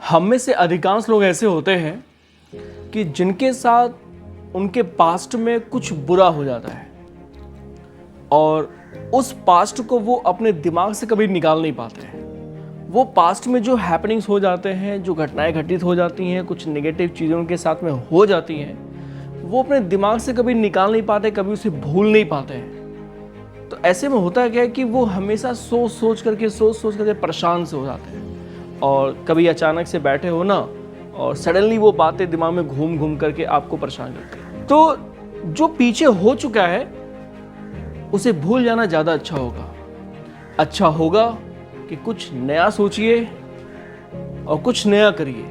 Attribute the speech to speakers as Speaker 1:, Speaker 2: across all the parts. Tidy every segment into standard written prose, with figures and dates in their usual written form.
Speaker 1: हम में से अधिकांश लोग ऐसे होते हैं कि जिनके साथ उनके पास्ट में कुछ बुरा हो जाता है और उस पास्ट को वो अपने दिमाग से कभी निकाल नहीं पाते हैं। वो पास्ट में जो हैपनिंग्स हो जाते हैं, जो घटनाएं घटित हो जाती हैं, कुछ नेगेटिव चीज़ें उनके साथ में हो जाती हैं, वो अपने दिमाग से कभी निकाल नहीं पाते, कभी उसे भूल नहीं पाते हैं। तो ऐसे में होता क्या है कि वो हमेशा सोच सोच करके परेशान से हो जाते हैं। और कभी अचानक से बैठे हो ना और सडनली वो बातें दिमाग में घूम घूम करके आपको परेशान करती हैं। तो जो पीछे हो चुका है उसे भूल जाना ज़्यादा अच्छा होगा कि कुछ नया सोचिए और कुछ नया करिए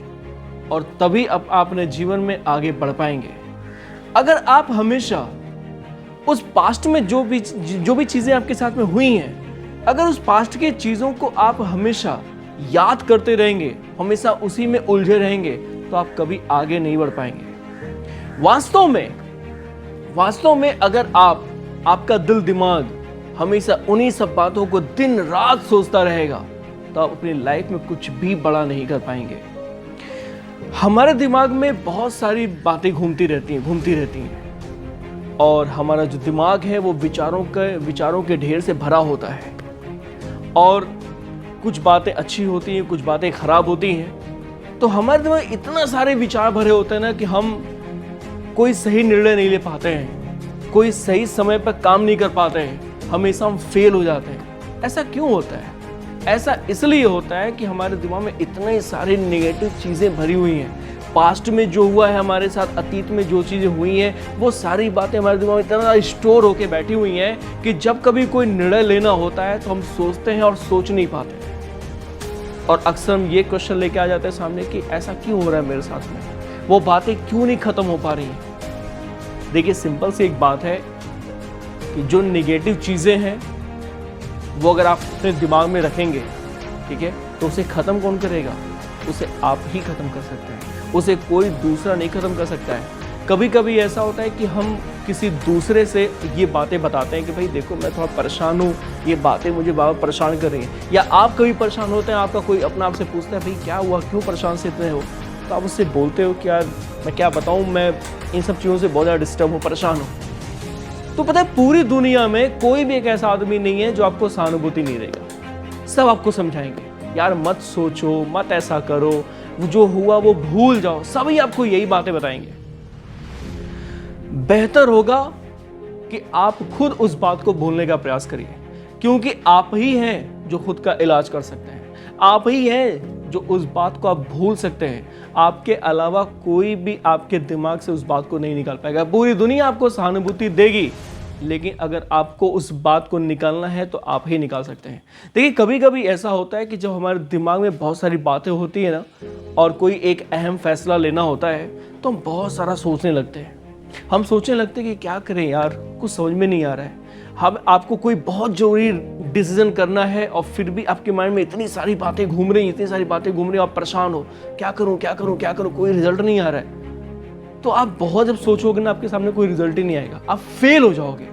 Speaker 1: और तभी अब आप अपने जीवन में आगे बढ़ पाएंगे। अगर आप हमेशा उस पास्ट में जो भी चीज़ें आपके साथ में हुई हैं, अगर उस पास्ट की चीज़ों को आप हमेशा याद करते रहेंगे, हमेशा उसी में उलझे रहेंगे, तो आप कभी आगे नहीं बढ़ पाएंगे। वास्तव में अगर आपका दिल दिमाग हमेशा उन्हीं सब बातों को दिन रात सोचता रहेगा तो आप अपनी लाइफ में कुछ भी बड़ा नहीं कर पाएंगे। हमारे दिमाग में बहुत सारी बातें घूमती रहती हैं और हमारा जो दिमाग है वो विचारों के ढेर से भरा होता है और कुछ बातें अच्छी होती हैं, कुछ बातें खराब होती हैं। तो हमारे दिमाग में इतना सारे विचार भरे होते हैं ना कि हम कोई सही निर्णय नहीं ले पाते हैं, कोई सही समय पर काम नहीं कर पाते हैं, हमेशा हम फेल हो जाते हैं। ऐसा क्यों होता है? ऐसा इसलिए होता है कि हमारे दिमाग में इतने सारे नेगेटिव चीज़ें भरी हुई हैं। पास्ट में जो हुआ है हमारे साथ, अतीत में जो चीज़ें हुई हैं, वो सारी बातें हमारे दिमाग में इतना स्टोर होके बैठी हुई हैं कि जब कभी कोई निर्णय लेना होता है तो हम सोचते हैं और सोच नहीं पाते। और अक्सर हम ये क्वेश्चन लेके आ जाते हैं सामने कि ऐसा क्यों हो रहा है मेरे साथ में, वो बातें क्यों नहीं खत्म हो पा रही हैं। देखिए, सिंपल सी एक बात है कि जो नेगेटिव चीज़ें हैं वो अगर आप अपने दिमाग में रखेंगे, ठीक है, तो उसे ख़त्म कौन करेगा? उसे आप ही ख़त्म कर सकते हैं, उसे कोई दूसरा नहीं ख़त्म कर सकता है। कभी कभी ऐसा होता है कि हम किसी दूसरे से ये बातें बताते हैं कि भाई देखो मैं थोड़ा परेशान हूँ, ये बातें मुझे बार बार परेशान कर रही हैं। या आप कभी परेशान होते हैं, आपका कोई अपना आपसे पूछता है भाई क्या हुआ, क्यों परेशान से इतने हो, तो आप उससे बोलते हो कि यार मैं क्या बताऊँ, मैं इन सब चीज़ों से बहुत ज़्यादा डिस्टर्ब हूँ, परेशान हूँ। तो पता है पूरी दुनिया में कोई भी एक ऐसा आदमी नहीं है जो आपको सहानुभूति नहीं देगा। सब आपको समझाएंगे यार मत सोचो, मत ऐसा करो, जो हुआ वो भूल जाओ, सभी आपको यही बातें बताएंगे। बेहतर होगा कि आप खुद उस बात को भूलने का प्रयास करिए, क्योंकि आप ही हैं जो खुद का इलाज कर सकते हैं, आप ही हैं जो उस बात को आप भूल सकते हैं। आपके अलावा कोई भी आपके दिमाग से उस बात को नहीं निकाल पाएगा। पूरी दुनिया आपको सहानुभूति देगी, लेकिन अगर आपको उस बात को निकालना है तो आप ही निकाल सकते हैं। देखिए, कभी कभी ऐसा होता है कि जब हमारे दिमाग में बहुत सारी बातें होती है ना और कोई एक अहम फैसला लेना होता है तो हम बहुत सारा सोचने लगते हैं। हम सोचने लगते हैं कि क्या करें यार, कुछ समझ में नहीं आ रहा है। आपको कोई बहुत जरूरी डिसीजन करना है और फिर भी आपके माइंड में इतनी सारी बातें घूम रही हैं, आप परेशान हो, क्या करूं, कोई रिजल्ट नहीं आ रहा है। तो आप बहुत जब सोचोगे ना, आपके सामने कोई रिजल्ट ही नहीं आएगा, आप फेल हो जाओगे।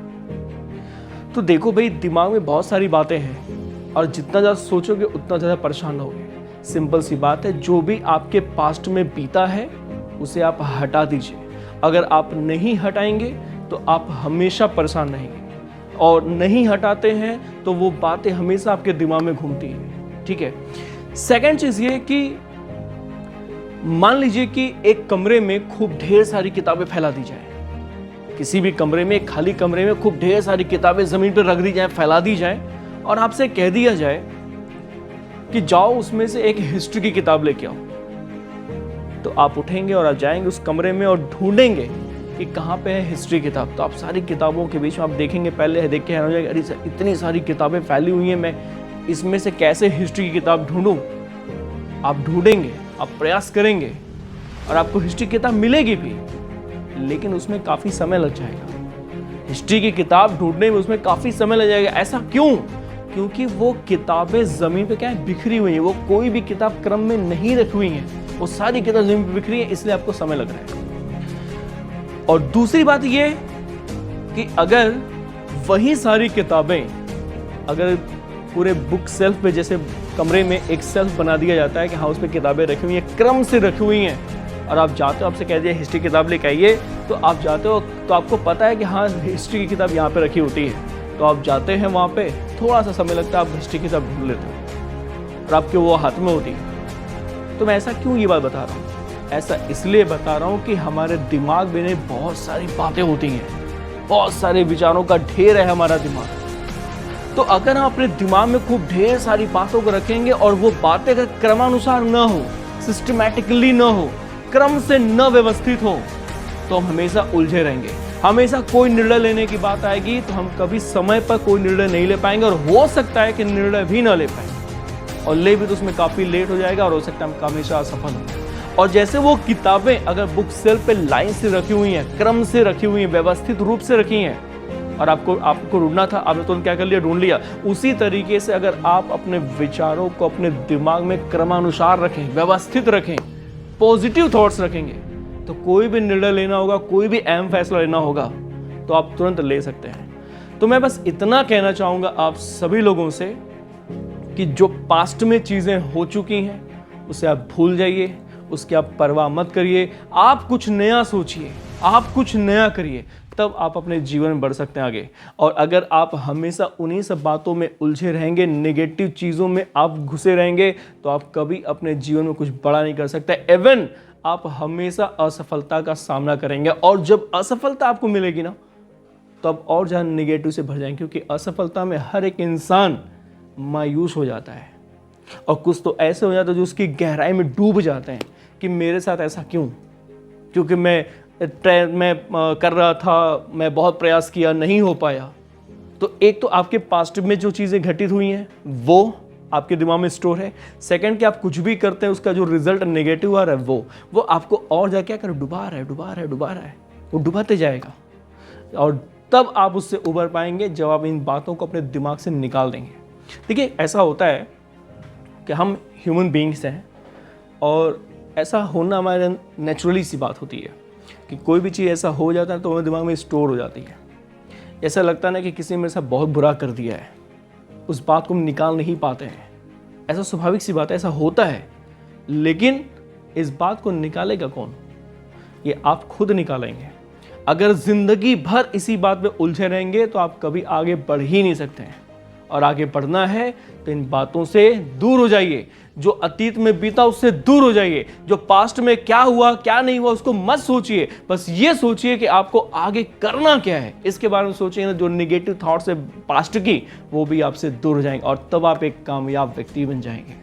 Speaker 1: तो देखो भाई, दिमाग में बहुत सारी बातें हैं और जितना ज़्यादा सोचोगे उतना ज़्यादा परेशान होगे। सिंपल सी बात है, जो भी आपके पास्ट में बीता है उसे आप हटा दीजिए। अगर आप नहीं हटाएंगे तो आप हमेशा परेशान रहेंगे, और नहीं हटाते हैं तो वो बातें हमेशा आपके दिमाग में घूमती हैं, ठीक है। सेकंड चीज़ ये कि मान लीजिए कि एक कमरे में खूब ढेर सारी किताबें फैला दी जाए, किसी भी कमरे में, खाली कमरे में खूब ढेर सारी किताबें ज़मीन पर रख दी जाए, फैला दी जाए, और आपसे कह दिया जाए कि जाओ उसमें से एक हिस्ट्री की किताब लेके आओ। तो आप उठेंगे और आप जाएंगे उस कमरे में और ढूंढेंगे कि कहाँ पे है हिस्ट्री किताब। तो आप सारी किताबों के बीच में आप देखेंगे, पहले देख के हैरान हो जाएंगे, अरे इतनी सारी किताबें फैली हुई हैं, मैं इसमें से कैसे हिस्ट्री की किताब ढूंढूं। आप ढूंढेंगे, आप प्रयास करेंगे और आपको हिस्ट्री की किताब मिलेगी भी, लेकिन उसमें काफ़ी समय लग जाएगा। हिस्ट्री की किताब ढूंढने में उसमें काफ़ी समय लग जाएगा। ऐसा क्यों? क्योंकि वो किताबें ज़मीन पे क्या है, बिखरी हुई हैं। वो कोई भी किताब क्रम में नहीं रखी हुई हैं, वो सारी किताब ज़मीन पे बिखरी है, इसलिए आपको समय लग रहा है। और दूसरी बात ये कि अगर वही सारी किताबें अगर पूरे बुक सेल्फ पे जैसे कमरे में एक सेल्फ बना दिया जाता है कि हाँ उस पर किताबें रखी हुई हैं, क्रम से रखी हुई हैं, और आप जाते हो, आपसे कह दिया हिस्ट्री किताब लेके आइए, तो आप जाते हो तो आपको पता है कि हाँ हिस्ट्री की किताब यहाँ पे रखी होती है, तो आप जाते हैं वहाँ पे, थोड़ा सा समय लगता है, आप हिस्ट्री की किताब ढूंढ लेते हो और आपके वो हाथ में होती है। तो मैं ऐसा क्यों ये बात बता रहा हूँ? ऐसा इसलिए बता रहा हूँ कि हमारे दिमाग में बहुत सारी बातें होती हैं, बहुत सारे विचारों का ढेर है हमारा दिमाग। तो अगर हम अपने दिमाग में खूब ढेर सारी बातों को रखेंगे और वो बातें अगर क्रमानुसार न हो, सिस्टमैटिकली न हो, क्रम से न व्यवस्थित हो, तो हम हमेशा उलझे रहेंगे। हमेशा कोई निर्णय लेने की बात आएगी तो हम कभी समय पर कोई निर्णय नहीं ले पाएंगे, और हो सकता है कि निर्णय भी ना ले पाएंगे, और ले भी तो उसमें काफी लेट हो जाएगा, और हो सकता है हम हमेशा असफल होंगे। और जैसे वो किताबें अगर बुक सेल्फ पे लाइन से रखी हुई हैं, क्रम से रखी हुई हैं, व्यवस्थित रूप से रखी हैं, और आपको ढूंढना था, आपने तुरंत क्या कर लिया, ढूंढ लिया। उसी तरीके से अगर आप अपने विचारों को अपने दिमाग में क्रमानुसार रखें, व्यवस्थित रखें, पॉजिटिव थॉट्स रखेंगे, तो कोई भी निर्णय लेना होगा, कोई भी अहम फैसला लेना होगा, तो आप तुरंत ले सकते हैं। तो मैं बस इतना कहना चाहूंगा आप सभी लोगों से कि जो पास्ट में चीजें हो चुकी हैं उसे आप भूल जाइए, उसकी आप परवाह मत करिए, आप कुछ नया सोचिए, आप कुछ नया करिए, तब आप अपने जीवन में बढ़ सकते हैं आगे। और अगर आप हमेशा उन्हीं सब बातों में उलझे रहेंगे, नेगेटिव चीज़ों में आप घुसे रहेंगे, तो आप कभी अपने जीवन में कुछ बड़ा नहीं कर सकते। इवन आप हमेशा असफलता का सामना करेंगे, और जब असफलता आपको मिलेगी ना, तो आप और ज़्यादा नेगेटिव से भर जाएंगे, क्योंकि असफलता में हर एक इंसान मायूस हो जाता है, और कुछ तो ऐसे हो जाता है जो उसकी गहराई में डूब जाते हैं कि मेरे साथ ऐसा क्यों, क्योंकि मैं कर रहा था, मैं बहुत प्रयास किया, नहीं हो पाया। तो एक तो आपके पास्ट में जो चीज़ें घटित हुई हैं वो आपके दिमाग में स्टोर है। सेकंड कि आप कुछ भी करते हैं उसका जो रिजल्ट नेगेटिव आ रहा है वो आपको और जा क्या करे, डुबा रहा है, वो डुबाते जाएगा, और तब आप उससे उबर पाएंगे जब आप इन बातों को अपने दिमाग से निकाल देंगे। देखिए ऐसा होता है कि हम ह्यूमन बीइंग्स हैं, और ऐसा होना हमारे नेचुरली सी बात होती है कि कोई भी चीज़ ऐसा हो जाता है तो हमारे दिमाग में स्टोर हो जाती है। ऐसा लगता है ना कि किसी ने मेरे साथ बहुत बुरा कर दिया है, उस बात को हम निकाल नहीं पाते हैं। ऐसा स्वाभाविक सी बात है, ऐसा होता है, लेकिन इस बात को निकालेगा कौन? ये आप खुद निकालेंगे। अगर जिंदगी भर इसी बात में उलझे रहेंगे तो आप कभी आगे बढ़ ही नहीं सकते हैं, और आगे बढ़ना है तो इन बातों से दूर हो जाइए। जो अतीत में बीता उससे दूर हो जाइए, जो पास्ट में क्या हुआ क्या नहीं हुआ उसको मत सोचिए, बस ये सोचिए कि आपको आगे करना क्या है, इसके बारे में सोचिए ना। जो नेगेटिव थॉट्स है पास्ट की, वो भी आपसे दूर हो जाएंगे, और तब आप एक कामयाब व्यक्ति बन जाएंगे।